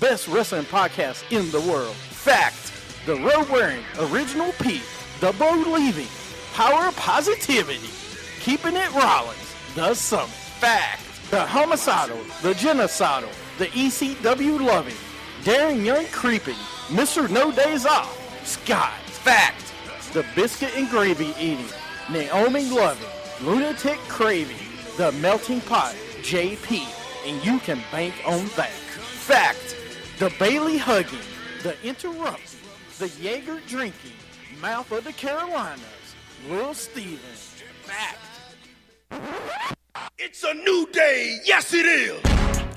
best wrestling podcast in the world. Fact, the road-wearing original Pete, the believing, power of positivity, keeping it Rollins, the Summit. Fact, the homicidal, the genocidal, the ECW loving, daring young creeping, Mr. No Days Off, Scott. Fact, the biscuit and gravy eating, Naomi loving, lunatic craving, the melting pot, JP, and you can bank on that. Fact, the Bailey hugging, the interrupting, the Jaeger drinking, mouth of the Carolinas, Will Stevens. Fact. It's a new day. Yes, it is.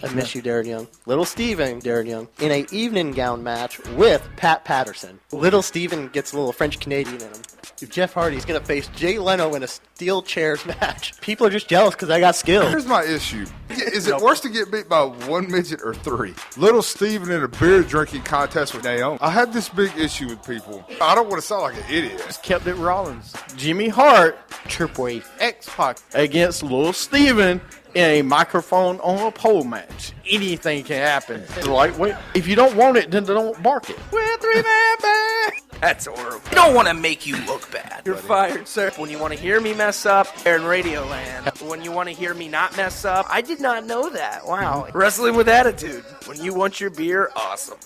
I miss you, Darren Young. Little Steven, Darren Young, in a evening gown match with Pat Patterson. Little Steven gets a little French-Canadian in him. If Jeff Hardy's going to face Jay Leno in a steel chairs match, people are just jealous because I got skills. Here's my issue. Is it worse to get beat by one midget or three? Little Steven in a beer drinking contest with Naomi. I have this big issue with people. I don't want to sound like an idiot. Just kept it Rollins. Jimmy Hart, Triple H. X-Pac against Lil Steven in a microphone on a pole match. Anything can happen. Lightweight. If you don't want it, then don't bark it. We're three-man band. That's horrible. I don't want to make you look bad. You're fired, sir. When you want to hear me mess up, they're in Radio Land. When you want to hear me not mess up, I did not know that. Wow. Wrestling with Attitude. When you want your beer, awesome.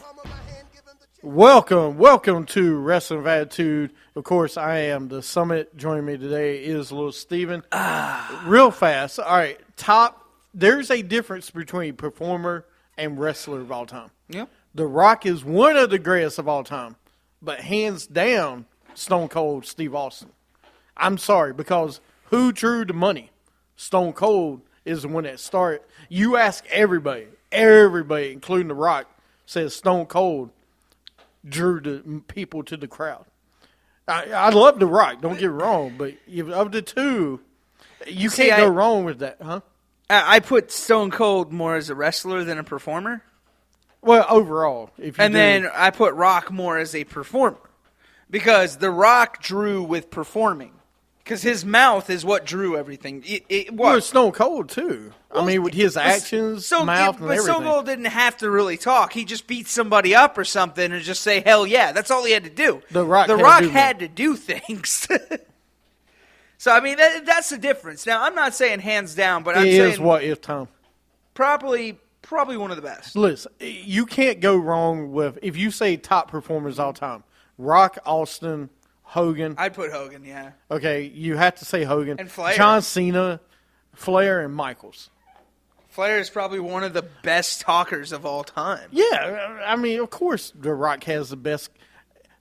Welcome to Wrestling with Attitude. Of course, I am the Summit. Joining me today is Lil Steven. Real fast. All right, there's a difference between performer and wrestler of all time. Yep. The Rock is one of the greatest of all time, but hands down, Stone Cold Steve Austin. I'm sorry, because who drew the money? Stone Cold is the one that started. You ask everybody, including The Rock, says Stone Cold drew the people to the crowd. I love The Rock, don't get me wrong, but of the two, you can't go wrong with that, huh? I put Stone Cold more as a wrestler than a performer. Well, overall. Then I put Rock more as a performer. Because The Rock drew with performing. Because his mouth is what drew everything. Well, Stone Cold, too. Well, I mean, with his actions, mouth, and everything. But Stone Cold didn't have to really talk. He just beat somebody up or something and just say, hell yeah. That's all he had to do. The Rock had to do things. So, I mean, that's the difference. Now, I'm not saying hands down, but I'm saying... It is what if, Tom? Probably one of the best. Listen, you can't go wrong with... If you say top performers all time, Rock, Austin, Hogan... I'd put Hogan, yeah. Okay, you have to say Hogan. And Flair. John Cena, Flair, and Michaels. Flair is probably one of the best talkers of all time. Yeah, I mean, of course The Rock has the best...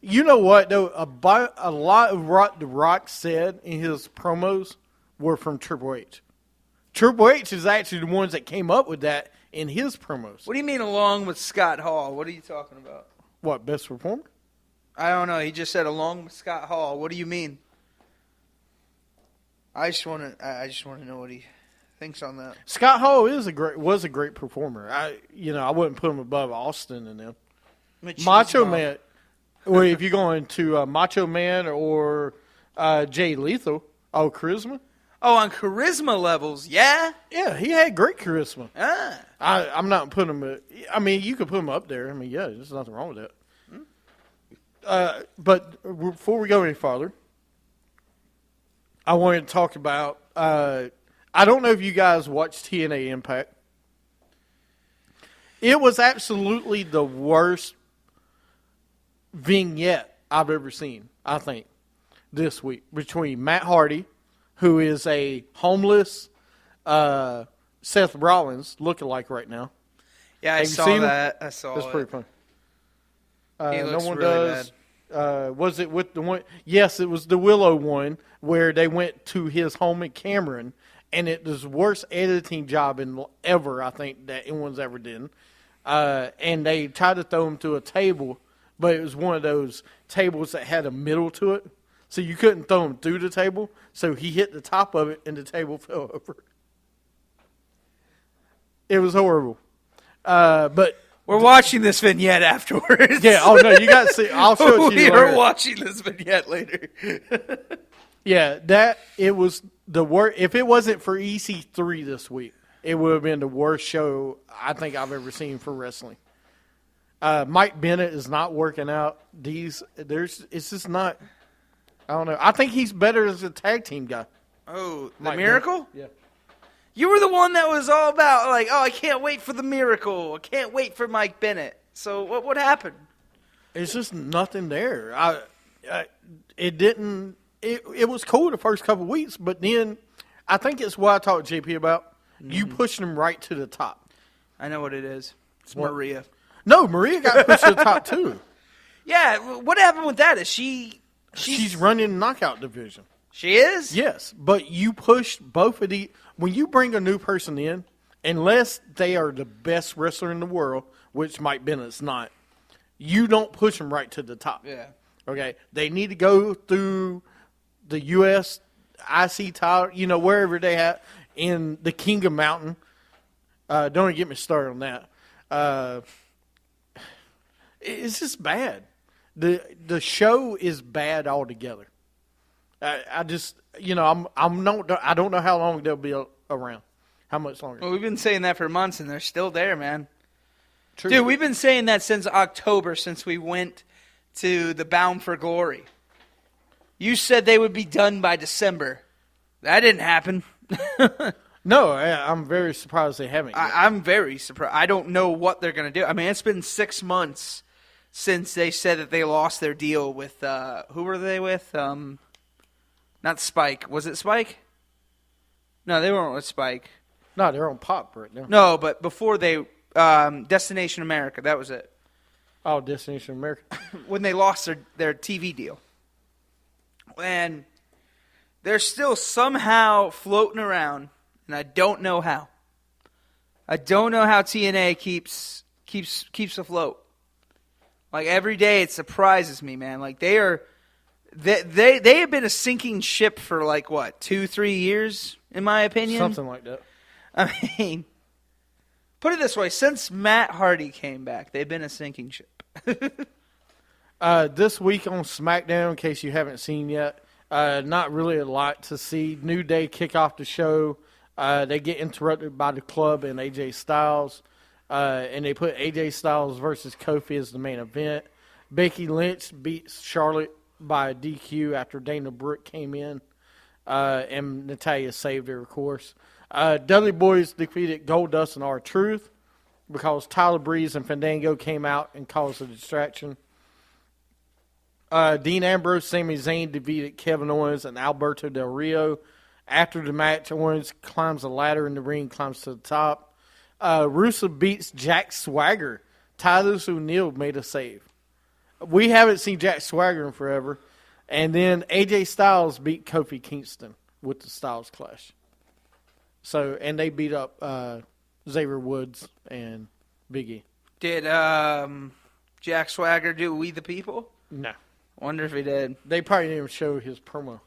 You know what, though? A lot of what The Rock said in his promos were from Triple H. Triple H is actually the ones that came up with that in his promos. What do you mean along with Scott Hall? What are you talking about? What, best performer? I don't know. He just said along with Scott Hall. What do you mean? I just want to know what he thinks on that. Scott Hall was a great performer. I wouldn't put him above Austin and them. Macho Man. Well, if you're going to Macho Man or Jay Lethal, charisma. Oh, on charisma levels, yeah? Yeah, he had great charisma. Ah. I'm not putting him... I mean, you could put him up there. I mean, yeah, there's nothing wrong with that. But before we go any farther, I wanted to talk about... I don't know if you guys watched TNA Impact. It was absolutely the worst vignette I've ever seen, I think, this week, between Matt Hardy, who is a homeless Seth Rollins lookalike right now. Yeah, I saw that. I saw That's it. pretty funny. He looks no one really does. Was it with the one? Yes, it was the Willow one where they went to his home in Cameron, and it was the worst editing job ever, I think, that anyone's ever done. And they tried to throw him to a table, but it was one of those tables that had a middle to it, so you couldn't throw him through the table. So he hit the top of it, and the table fell over. It was horrible. But we're watching this vignette afterwards. Yeah. Oh no, you got to see. I'll show it to you. We are watching this vignette later. Yeah, it was the worst. If it wasn't for EC3 this week, it would have been the worst show I think I've ever seen for wrestling. Mike Bennett is not working out. It's just not. I don't know. I think he's better as a tag team guy. Oh, the Mike Miracle? Bennett. Yeah. You were the one that was all about, like, oh, I can't wait for the Miracle. I can't wait for Mike Bennett. So what happened? It's just nothing there. It didn't. It was cool the first couple of weeks, but then I think it's what I talked to JP about. Mm-hmm. You pushed him right to the top. I know what it is. It's What? Maria. No, Maria got pushed to the top too. Yeah, what happened with that? Is She's running the knockout division. She is? Yes, but you pushed both of the. When you bring a new person in, unless they are the best wrestler in the world, which Mike Bennett's not, you don't push them right to the top. Yeah. Okay, they need to go through the U.S. IC title, wherever they have in the King of Mountain. Don't even get me started on that. It's just bad. The show is bad altogether. I just, I don't know how long they'll be around. How much longer? Well, we've been saying that for months, and they're still there, man. True. Dude, we've been saying that since October, since we went to the Bound for Glory. You said they would be done by December. That didn't happen. No, I'm very surprised they haven't yet. I'm very surprised. I don't know what they're going to do. I mean, it's been 6 months since they said that they lost their deal with, who were they with? Not Spike. Was it Spike? No, they weren't with Spike. No, they're on Pop right now. No, but before they, Destination America, that was it. Oh, Destination America. When they lost their TV deal. And they're still somehow floating around, and I don't know how. I don't know how TNA keeps afloat. Like, every day it surprises me, man. Like, they have been a sinking ship for, like, what, 2-3 years, in my opinion? Something like that. I mean, put it this way. Since Matt Hardy came back, they've been a sinking ship. This week on SmackDown, in case you haven't seen yet, not really a lot to see. New Day kick off the show. They get interrupted by the Club and AJ Styles. And they put AJ Styles versus Kofi as the main event. Becky Lynch beats Charlotte by a DQ after Dana Brooke came in. And Natalya saved her, of course. Dudley Boys defeated Goldust and R-Truth because Tyler Breeze and Fandango came out and caused a distraction. Dean Ambrose, Sami Zayn defeated Kevin Owens and Alberto Del Rio. After the match, Owens climbs a ladder in the ring, climbs to the top. Rusev beats Jack Swagger. Titus O'Neil made a save. We haven't seen Jack Swagger in forever. And then AJ Styles beat Kofi Kingston with the Styles Clash. So, and they beat up Xavier Woods and Big E. Did Jack Swagger do We the People? No. Wonder if he did. They probably didn't even show his promo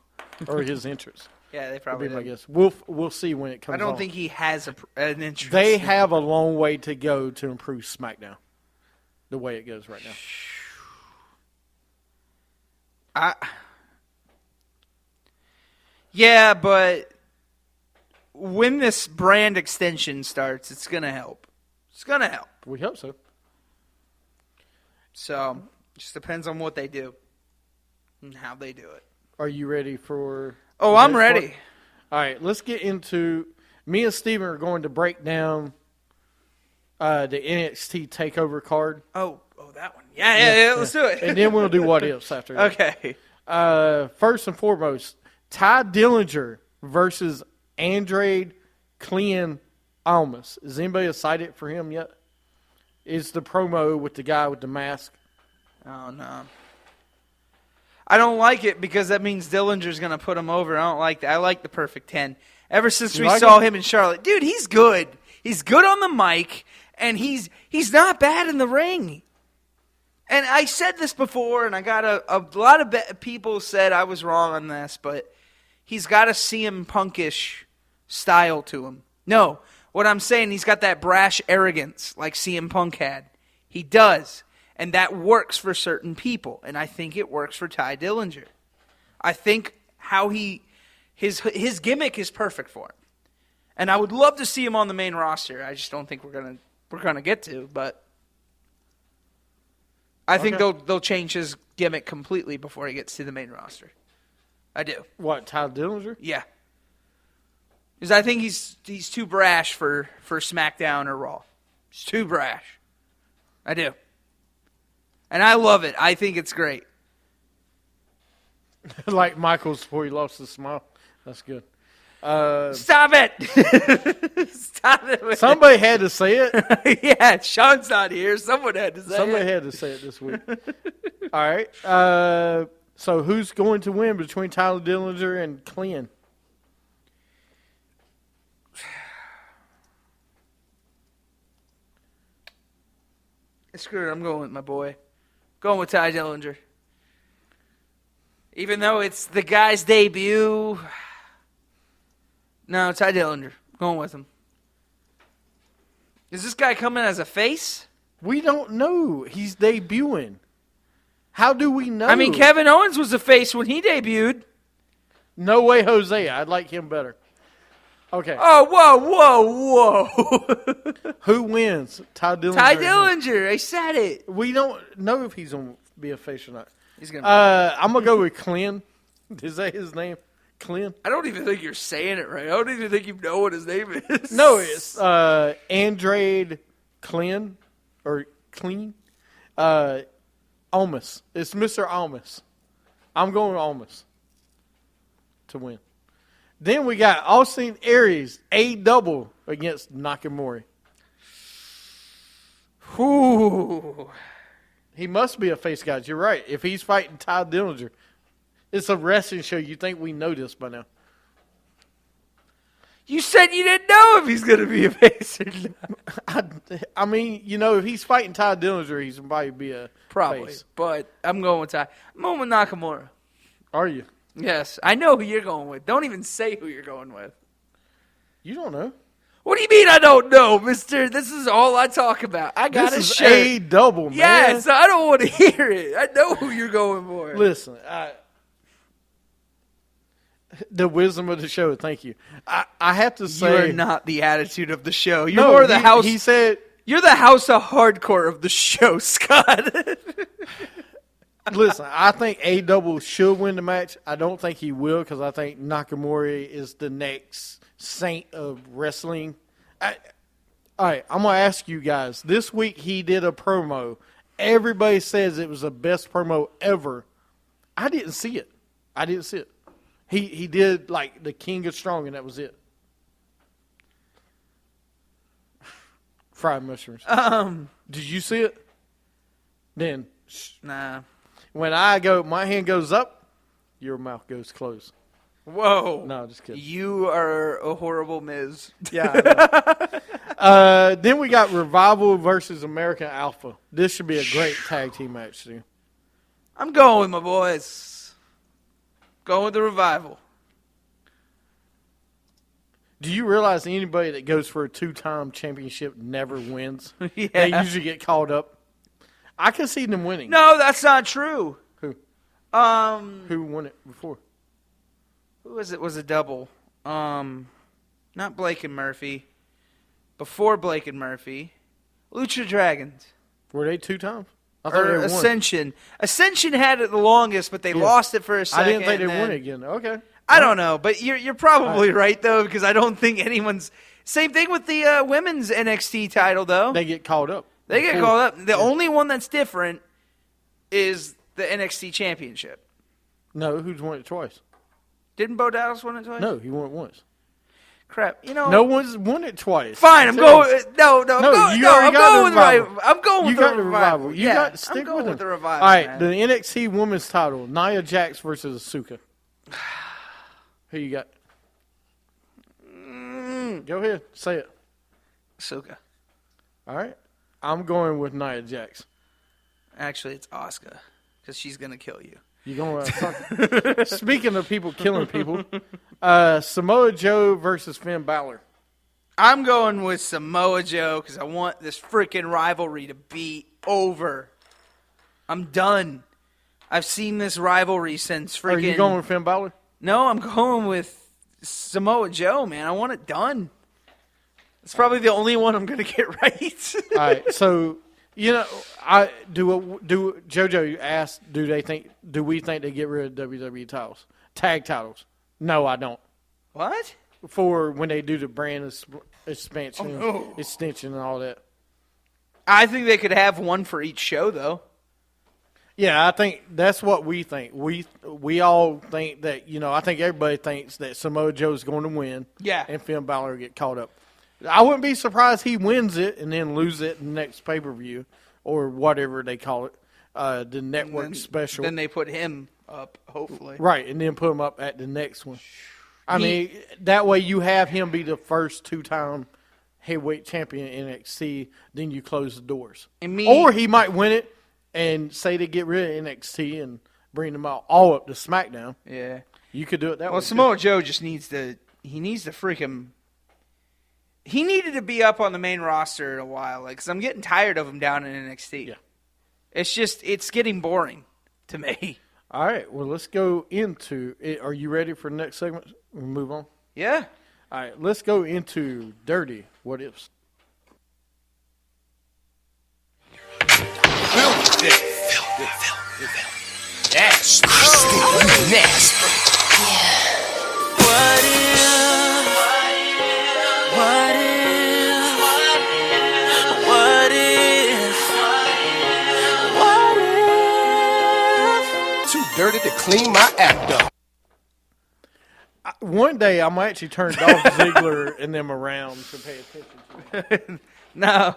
or his entrance. Yeah, they probably I did. guess we'll see when it comes. I don't on. think he has an interest. They have a long way to go to improve SmackDown. The way it goes right now. Yeah, but when this brand extension starts, it's gonna help. It's gonna help. We hope so. So, just depends on what they do and how they do it. Are you ready for... Oh, I'm ready. All right, let's get into... Me and Steven are going to break down the NXT TakeOver card. Oh, that one. Yeah, let's do it. And then we'll do what ifs after that. Okay. First and foremost, Ty Dillinger versus Andrade Clean Almas. Is anybody excited for him yet? Is the promo with the guy with the mask? Oh, no. I don't like it because that means Dillinger's going to put him over. I don't like that. I like the Perfect 10. Ever since we saw him in Charlotte. Dude, he's good. He's good on the mic, and he's not bad in the ring. And I said this before, and I got a lot of people said I was wrong on this, but he's got a CM Punkish style to him. No, what I'm saying, he's got that brash arrogance like CM Punk had. He does. And that works for certain people. And I think it works for Ty Dillinger. I think how his gimmick is perfect for him. And I would love to see him on the main roster. I just don't think we're gonna get to, but I think they'll change his gimmick completely before he gets to the main roster. I do. What, Ty Dillinger? Yeah. Because I think he's too brash for SmackDown or Raw. He's too brash. I do. And I love it. I think it's great. Like Michaels before he lost his smile. That's good. Stop it! Stop it! Somebody had to say it. Yeah, Sean's not here. Someone had to say Somebody it. had to say it this week. All right. So who's going to win between Tyler Dillinger and Clint? Screw it. I'm going with my boy. Going with Ty Dillinger. Even though it's the guy's debut. No, Ty Dillinger. Going with him. Is this guy coming as a face? We don't know. He's debuting. How do we know? I mean, Kevin Owens was a face when he debuted. No way, Jose. I'd like him better. Okay. Oh, whoa. Who wins? Ty Dillinger. Ty Dillinger. I said it. We don't know if he's going to be a face or not. He's gonna. I'm going to go with Clint. Is that his name? Clint? I don't even think you're saying it right. I don't even think you know what his name is. No, it's Andrade Clint or Clean. Almas. It's Mr. Almas. I'm going with Almas to win. Then we got Austin Aries, A-double against Nakamura. Ooh. He must be a face, guys. You're right. If he's fighting Ty Dillinger, it's a wrestling show. You think we know this by now. You said you didn't know if he's going to be a face or not. I mean, you know, if he's fighting Ty Dillinger, he's going to probably be a Probably. face. But I'm going with Ty. I'm going with Nakamura. Are you? Yes. I know who you're going with. Don't even say who you're going with. You don't know. What do you mean I don't know, mister? This is all I talk about. I got This a is shirt. A-double, man. Yes, I don't want to hear it. I know who you're going for. Listen, the wisdom of the show. Thank you. I have to say, You are not the attitude of the show. You're no, more the house. He said, You're the house of hardcore of the show, Scott. listen, I think A-double should win the match. I don't think he will because I think Nakamura is the next saint of wrestling. All right, I'm going to ask you guys. This week he did a promo. Everybody says it was the best promo ever. I didn't see it. He did like the King of Strong, and that was it. Fried mushrooms. Did you see it? Then Nah. when my hand goes up, your mouth goes closed. Whoa. No, just kidding. You are a horrible Miz. Yeah. Then we got Revival versus American Alpha. This should be a great tag team match, too. I'm going with my boys. Going with the Revival. Do you realize anybody that goes for a 2-time championship never wins? Yeah. They usually get called up. I can see them winning. No, that's not true. Who? Who won it before? Who was it? Was a double? Not Blake and Murphy. Before Blake and Murphy, Lucha Dragons. Were they 2 times? I thought they Or won. Ascension. Ascension had it the longest, but they lost it for a I second. didn't think they and won then- it again. Okay. I don't know, but you're probably right though, because I don't think anyone's. Same thing with the women's NXT title though. They get called up. They get called up. The only one that's different is the NXT Championship. No, who's won it twice? Didn't Bo Dallas win it twice? No, he won it once. Crap. You know. No one's won it twice. Fine, I'm going. No, I'm going. you No, already I'm got going the with the Revival. Revival. I'm going with You got the Revival. You Yeah, got to stick I'm going with with them. the Revival. All right, man. the NXT Women's title, Nia Jax versus Asuka. Who you got? Go ahead, say it. Asuka. All right, I'm going with Nia Jax. Actually, it's Asuka because she's gonna kill you. You going? Speaking of people killing people, Samoa Joe versus Finn Balor. I'm going with Samoa Joe because I want this freaking rivalry to be over. I'm done. I've seen this rivalry since freaking. Are you going with Finn Balor? No, I'm going with Samoa Joe, man. I want it done. It's probably the only one I'm going to get right. All right, so You know, I do JoJo asked, do we think they get rid of WWE titles, tag titles? No, I don't. What? For when they do the brand expansion, extension, and all that. I think they could have one for each show, though. Yeah, I think that's what we think. We all think that, I think everybody thinks that Samoa Joe's going to win. Yeah. And Finn Balor get caught up. I wouldn't be surprised he wins it and then lose it in the next pay-per-view or whatever they call it, the network special. Then they put him up, hopefully. Right, and then put him up at the next one. I mean, that way you have him be the first 2-time heavyweight champion in NXT, then you close the doors. Or he might win it and say they get rid of NXT and bring them all up to SmackDown. Yeah. You could do it that way. Well, Samoa Joe just needs to freaking... He needed to be up on the main roster in a while, because I'm getting tired of him down in NXT. Yeah. It's getting boring to me. All right, well, let's go into it. Are you ready for the next segment? We'll move on. Yeah. All right, let's go into Dirty What Ifs. Nasty. What if? Too dirty to clean my act up. One day, I'm actually turn Dolph Ziggler and them around to pay attention to. No.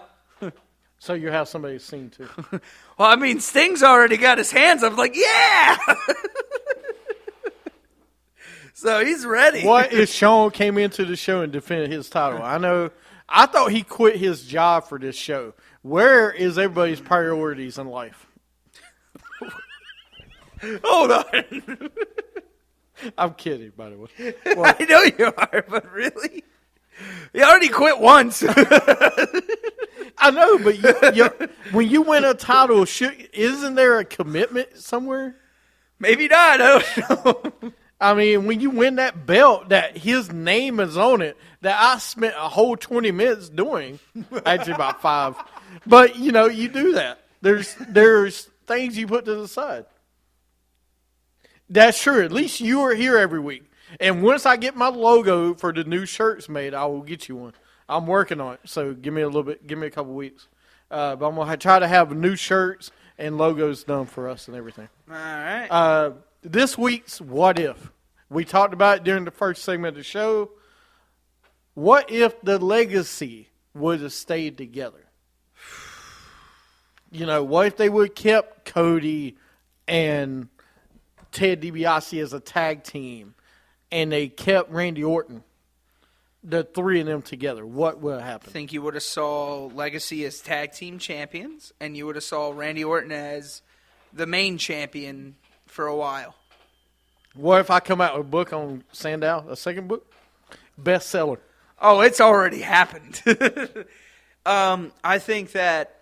So you have somebody seen too. Well, I mean, Sting's already got his hands up. Like, yeah! So he's ready. What if Sean came into the show and defended his title? I thought he quit his job for this show. Where is everybody's priorities in life? Hold on. I'm kidding, by the way. I know you are, but really? You already quit once. I know, but when you win a title, isn't there a commitment somewhere? Maybe not. I don't know. I mean, when you win that belt, that his name is on it, that I spent a whole 20 minutes doing, actually about 5. But, you do that. There's things you put to the side. That's true. At least you are here every week. And once I get my logo for the new shirts made, I will get you one. I'm working on it, so give me a couple weeks. But I'm going to try to have new shirts and logos done for us and everything. All right. This week's What If. We talked about it during the first segment of the show. What if the legacy would have stayed together? What if they would have kept Cody and Ted DiBiase as a tag team, and they kept Randy Orton, the three of them together? What would have happened? I think you would have saw Legacy as tag team champions, and you would have saw Randy Orton as the main champion for a while. What if I come out with a book on Sandow, a second book? Bestseller. Oh, it's already happened. I think that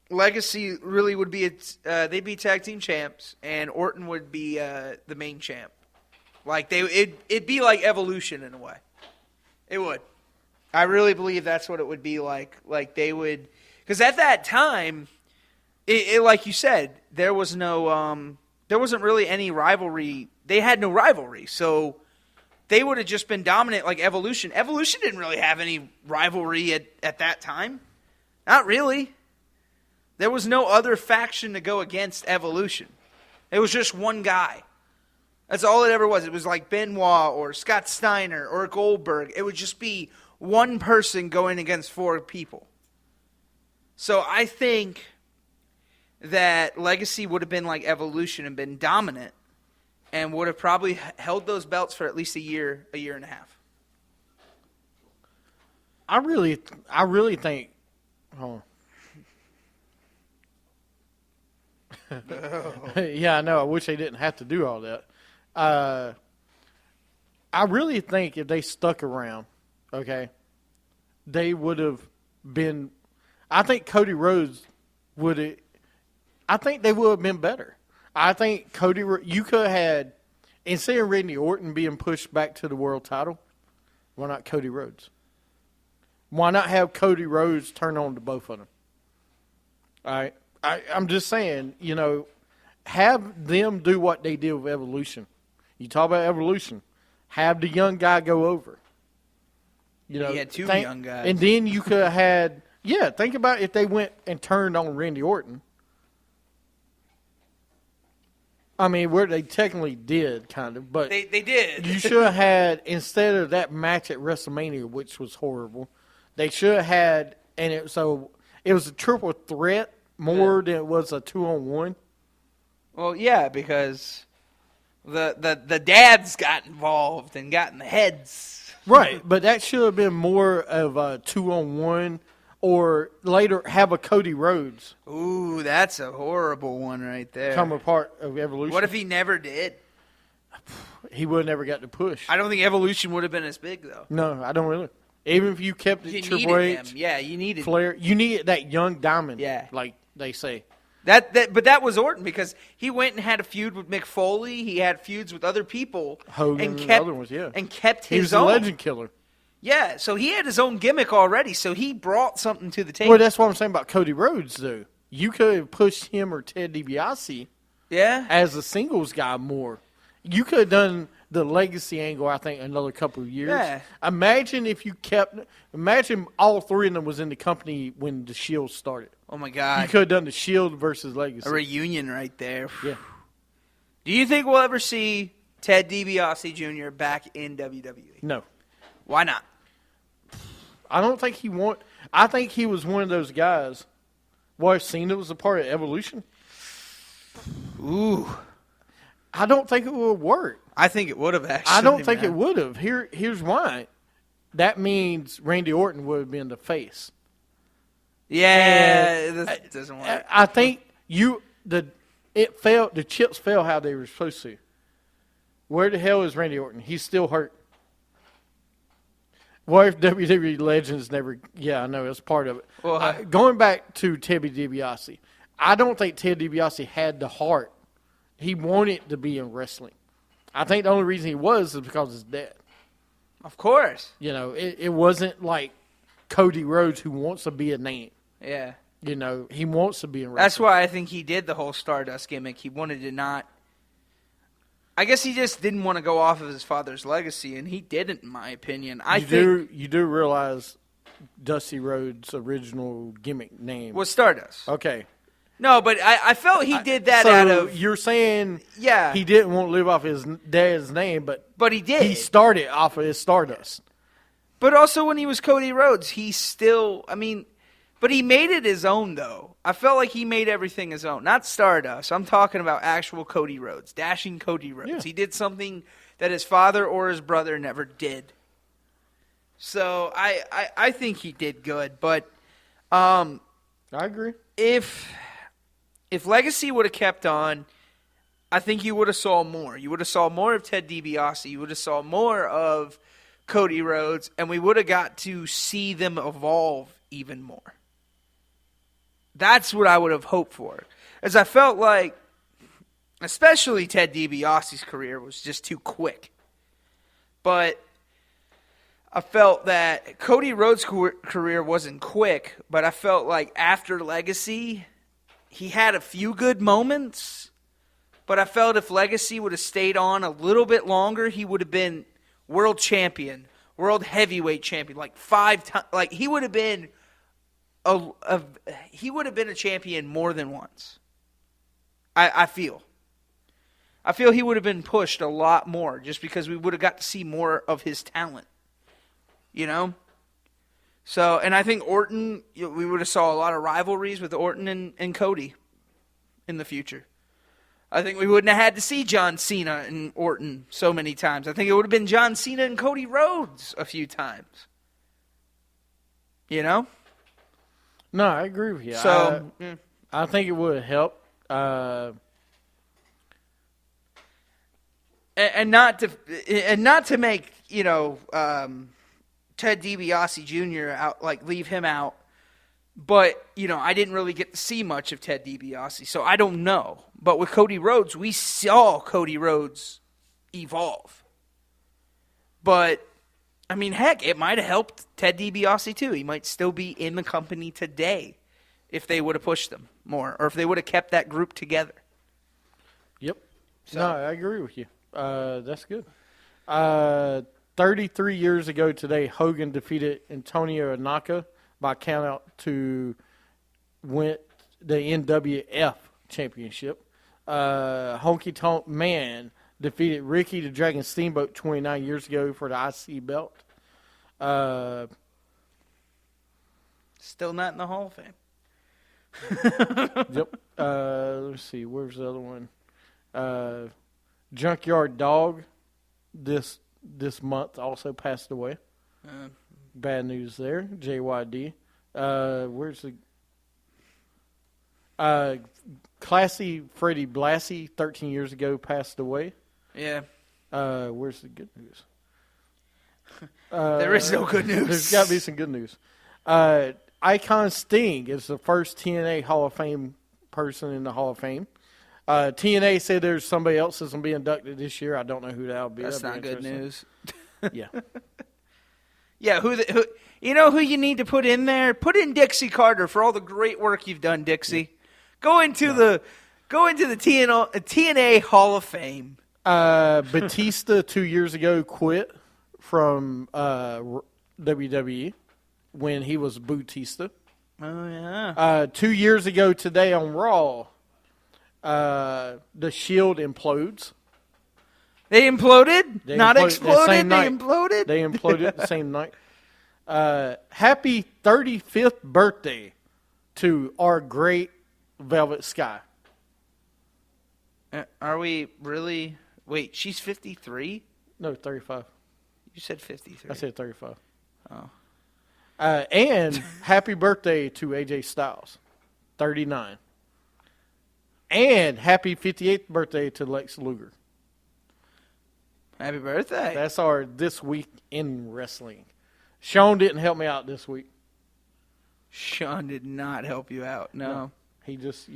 Legacy really would be they'd be tag team champs, and Orton would be the main champ. Like it'd be like Evolution in a way. It would. I really believe that's what it would be like. Like they would, because at that time, it like you said, there was no, there wasn't really any rivalry. They had no rivalry, so they would have just been dominant like Evolution. Evolution didn't really have any rivalry at that time. Not really. There was no other faction to go against Evolution. It was just one guy. That's all it ever was. It was like Benoit or Scott Steiner or Goldberg. It would just be one person going against 4 people. So I think that Legacy would have been like Evolution and been dominant and would have probably held those belts for at least a year and a half. I really think. Oh. Yeah, I know. I wish they didn't have to do all that. I really think if they stuck around, okay, they would have been. I think Cody Rhodes would have. I think they would have been better. I think you could have had, instead of Randy Orton being pushed back to the world title, why not Cody Rhodes? Why not have Cody Rhodes turn on to both of them? All right. I'm just saying, have them do what they did with Evolution. You talk about Evolution. Have the young guy go over. He had two young guys. And then you could have had, think about if they went and turned on Randy Orton. I mean, where they technically did, kind of, but they did. You should have had, instead of that match at WrestleMania, which was horrible, they should have had, it was a triple threat more than it was a 2-on-1. Well, yeah, because the dads got involved and got in the heads. Right, but that should have been more of a 2-on-1, or later have a Cody Rhodes. Ooh, that's a horrible one right there. Come a part of Evolution. What if he never did? He would have never got to push. I don't think Evolution would have been as big, though. No, I don't really. Even if you kept it Triple H, him. Yeah, you needed Flair. You needed that young diamond. Yeah, like they say. But that was Orton because he went and had a feud with Mick Foley. He had feuds with other people. Hogan and other ones, yeah. And kept his own. He was a legend killer. Yeah, so he had his own gimmick already, so he brought something to the table. Well, that's what I'm saying about Cody Rhodes, though. You could have pushed him or Ted DiBiase as a singles guy more. You could have done the legacy angle, I think, another couple of years. Yeah. Imagine all three of them was in the company when the Shield started. Oh, my God. You could have done the Shield versus Legacy. A reunion right there. Yeah. Do you think we'll ever see Ted DiBiase Jr. back in WWE? No. Why not? I don't think he I think he was one of those guys. Well, Cena was a part of Evolution. Ooh. I don't think it would work. I think it would have, actually. I don't think it would have. Here's why. That means Randy Orton would have been the face. Yeah, this doesn't work. I think the chips fell how they were supposed to. Where the hell is Randy Orton? He's still hurt. What if WWE Legends never... Yeah, I know, it's part of it. Well, going back to Ted DiBiase, I don't think Ted DiBiase had the heart. He wanted to be in wrestling. I think the only reason he was is because of his dad. Of course. It wasn't like Cody Rhodes who wants to be a name. Yeah. He wants to be in wrestling. That's why I think he did the whole Stardust gimmick. He wanted to not... I guess he just didn't want to go off of his father's legacy, and he didn't, in my opinion. You do realize Dusty Rhodes' original gimmick name was Stardust. Okay. No, but I felt he did that out of... You're saying he didn't want to live off his dad's name, but he did. He started off of his Stardust. But also when he was Cody Rhodes, he still... But he made it his own, though. I felt like he made everything his own. Not Stardust. I'm talking about actual Cody Rhodes. Dashing Cody Rhodes. Yeah. He did something that his father or his brother never did. So I think he did good. But I agree. If Legacy would have kept on, I think you would have saw more. You would have saw more of Ted DiBiase. You would have saw more of Cody Rhodes. And we would have got to see them evolve even more. That's what I would have hoped for. As I felt like, especially Ted DiBiase's career was just too quick. But I felt that Cody Rhodes' career wasn't quick, but I felt like after Legacy, he had a few good moments. But I felt if Legacy would have stayed on a little bit longer, he would have been world champion, world heavyweight champion, like 5 times. Like he would have been... he would have been a champion more than once. I feel he would have been pushed a lot more just because we would have got to see more of his talent. So, and I think Orton, we would have saw a lot of rivalries with Orton and Cody in the future. I think we wouldn't have had to see John Cena and Orton so many times. I think it would have been John Cena and Cody Rhodes a few times. No, I agree with you. So I think it would have helped. And not to make Ted DiBiase Jr. out, like leave him out. But I didn't really get to see much of Ted DiBiase, so I don't know. But with Cody Rhodes, we saw Cody Rhodes evolve. But heck, it might have helped Ted DiBiase too. He might still be in the company today if they would have pushed them more, or if they would have kept that group together. Yep. So- No, I agree with you. That's good. 33 years ago today, Hogan defeated Antonio Inaka by countout to win the NWF Championship. Honky Tonk Man defeated Ricky the Dragon Steamboat 29 years ago for the IC belt. Still not in the Hall of Fame. Yep. Let's see. Where's the other one? Junkyard Dog this month also passed away. Bad news there. JYD. Where's the Classy Freddie Blassie 13 years ago passed away. Yeah. Where's the good news? There is no good news. There's got to be some good news. Icon Sting is the first TNA Hall of Fame person in the Hall of Fame. TNA said there's somebody else that's going to be inducted this year. I don't know who that'll be. That's That'd be not good interesting. news. Yeah. Yeah, who you know who you need to put in there? Put in Dixie Carter for all the great work you've done, Dixie. Go into the TNA Hall of Fame. Batista 2 years ago quit from WWE when he was Bautista. Oh yeah. 2 years ago today on Raw, the Shield implodes. They imploded? They Not imploded exploded, the same they night. imploded? They imploded the same night. Happy 35th birthday to our great Velvet Sky. Are we really? Wait, she's 53? No, 35. You said 53. I said 35. Oh. And happy birthday to AJ Styles, 39. And happy 58th birthday to Lex Luger. Happy birthday. That's our This Week in Wrestling. Sean didn't help me out this week. Sean did not help you out. No. He just,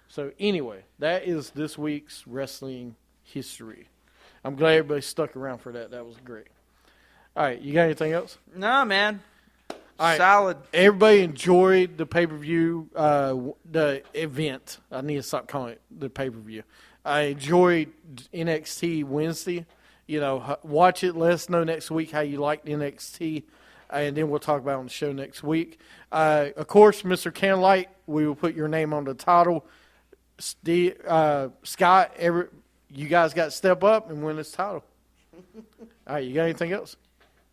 So anyway, that is this week's wrestling history. I'm glad everybody stuck around for that. That was great. All right, you got anything else? No, man. All right. Solid. Everybody enjoyed the pay-per-view, the event. I need to stop calling it the pay-per-view. I enjoyed NXT Wednesday. Watch it. Let us know next week how you liked NXT, and then we'll talk about it on the show next week. Of course, Mr. Candlelight, we will put your name on the title. Scott, you guys got to step up and win this title. All right, you got anything else?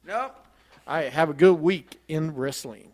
Nope. All right, have a good week in wrestling.